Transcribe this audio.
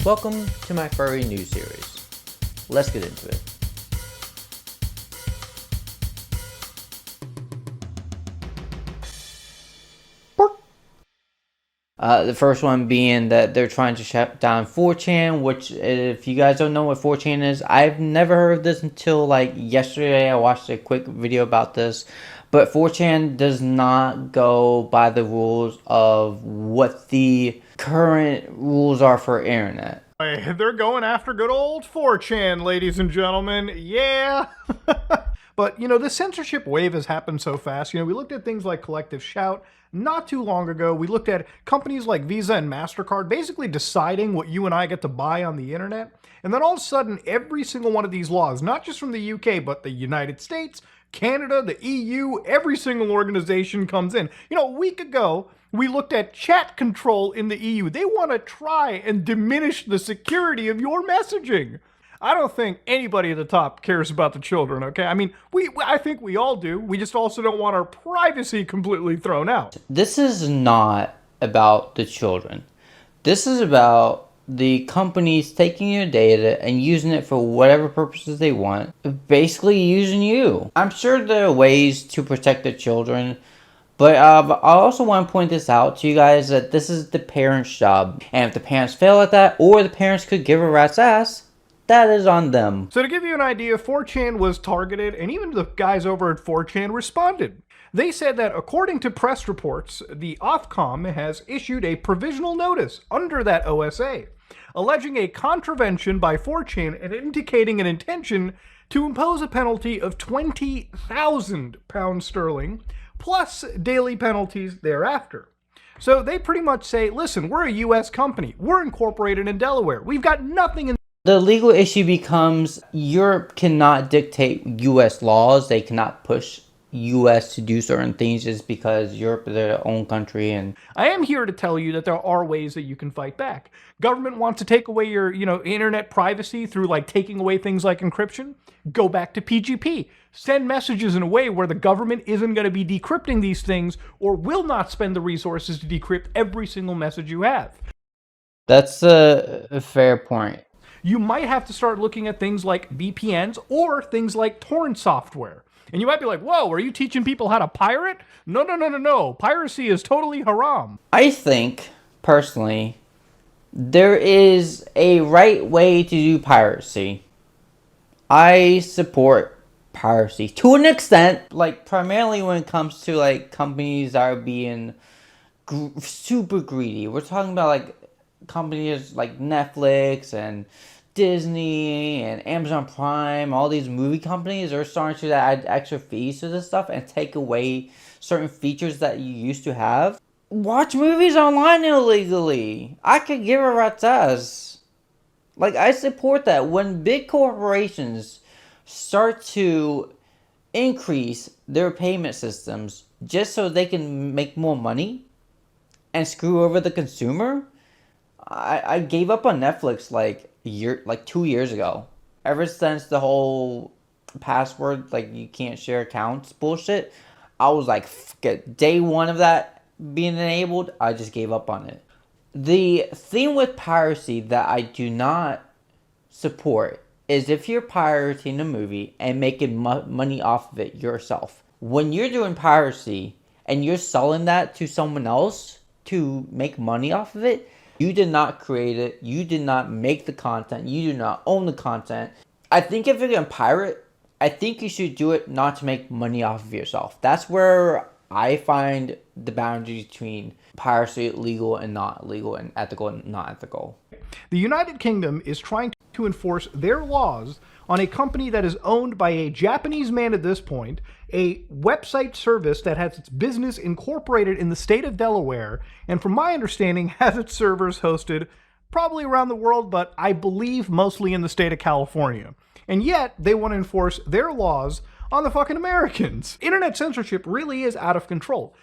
Welcome to my Furry news series. Let's get into it. The first one being that they're trying to shut down 4chan, which if you guys don't know what 4chan is, I've never heard of this until like yesterday. I watched a quick video about this. But 4chan does not go by the rules of what the current rules are for internet. They're going after good old 4chan, ladies and gentlemen. Yeah. But, the censorship wave has happened so fast. We looked at things like Collective Shout not too long ago. We looked at companies like Visa and MasterCard basically deciding what you and I get to buy on the internet. And then all of a sudden, every single one of these laws, not just from the UK, but the United States, Canada, the EU, every single organization comes in. A week ago, we looked at chat control in the EU. They want to try and diminish the security of your messaging. I don't think anybody at the top cares about the children, okay? I think we all do. We just also don't want our privacy completely thrown out. This is not about the children. This is about the companies taking your data and using it for whatever purposes they want. Basically using you. I'm sure there are ways to protect the children, but I also want to point this out to you guys that this is the parents' job. And if the parents fail at that, or the parents could give a rat's ass, that is on them. So to give you an idea, 4chan was targeted, and even the guys over at 4chan responded. They said that according to press reports, the Ofcom has issued a provisional notice under that OSA, alleging a contravention by 4chan and indicating an intention to impose a penalty of £20,000 sterling, plus daily penalties thereafter. So they pretty much say, listen, we're a US company. We're incorporated in Delaware. We've got nothing in. The legal issue becomes Europe cannot dictate US laws. They cannot push US to do certain things just because Europe is their own country. And I am here to tell you that there are ways that you can fight back. Government wants to take away your, internet privacy through like taking away things like encryption. Go back to PGP. Send messages in a way where the government isn't going to be decrypting these things or will not spend the resources to decrypt every single message you have. That's a fair point. You might have to start looking at things like VPNs or things like torrent software. And you might be like, whoa, are you teaching people how to pirate? No. Piracy is totally haram. I think, personally, there is a right way to do piracy. I support piracy to an extent, like primarily when it comes to like companies that are being super greedy. We're talking about like companies like Netflix and Disney and Amazon Prime. All these movie companies are starting to add extra fees to this stuff and take away certain features that you used to have. Watch movies online illegally. I could give a rat's ass. Like, I support that. When big corporations start to increase their payment systems just so they can make more money and screw over the consumer, I gave up on Netflix like 2 years ago. Ever since the whole password, like you can't share accounts bullshit, I was like, day one of that being enabled, I just gave up on it. The thing with piracy that I do not support is if you're pirating a movie and making money off of it yourself. When you're doing piracy and you're selling that to someone else to make money off of it, you did not create it. You did not make the content. You do not own the content. I think if you're going to pirate, I think you should do it not to make money off of yourself. That's where I find the boundary between piracy, legal and not legal, and ethical and not ethical. The United Kingdom is trying to enforce their laws on a company that is owned by a Japanese man at this point, a website service that has its business incorporated in the state of Delaware, and from my understanding has its servers hosted probably around the world, but I believe mostly in the state of California. And yet, they want to enforce their laws on the fucking Americans. Internet censorship really is out of control.